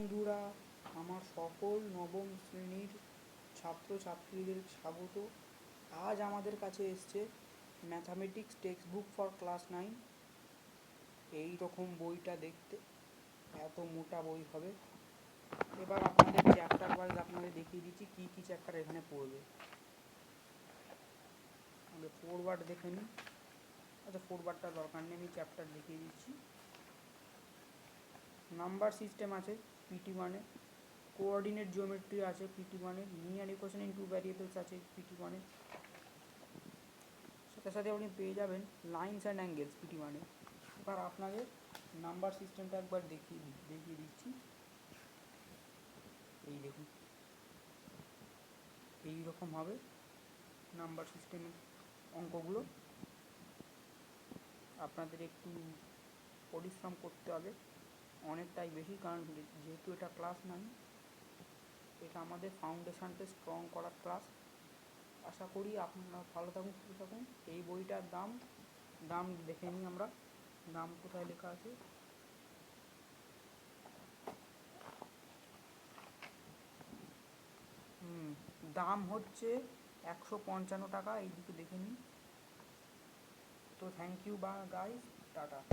বন্ধুরা, আমার সকল নবম শ্রেণীর ছাত্রছাত্রীদের স্বাগত। আজ আমাদের কাছে এসছে mathematics text book for class 9। এই রকম বইটা দেখতে এত মোটা বই হবে। এবার আপনাদের চ্যাপ্টার ওয়াইজ আপনাদের দেখিয়ে দিচ্ছি কী কী চ্যাপ্টার এখানে পড়বে। আমাদের ফরওয়ার্ড দেখে নিন। আচ্ছা, ফরওয়ার্ডটা দরকার নেই, আমি চ্যাপ্টার দেখিয়ে দিচ্ছি। নাম্বার সিস্টেম আছে PT1-এ, কোঅর্ডিনেট জিওমেট্রি আছে PT1-এ, linear equation in two variables আছে PT1-এ। সাথে সাথে আপনি পেয়ে যাবেন লাইনস অ্যান্ড অ্যাঙ্গেলস PT1-এ। এবার আপনাদের নাম্বার সিস্টেমটা একবার দেখিয়ে দিচ্ছি। এই দেখুন, এই রকম হবে নাম্বার সিস্টেমের অঙ্কগুলো। আপনাদের একটু পরিশ্রম করতে হবে, অনেকটাই বেশি, কারণ যেহেতু এটা ক্লাস 9, এটা আমাদের ফাউন্ডেশনকে স্ট্রং করার ক্লাস। আশা করি আপনারা ভালো থাকুন, সুস্থ থাকুন। এই বইটার দাম দেখে নিই আমরা। দাম কোথায় লেখা আছে? দাম হচ্ছে 155 টাকা। এইদিকে দেখে নিন। তো থ্যাংক ইউ গাইস, টাটা।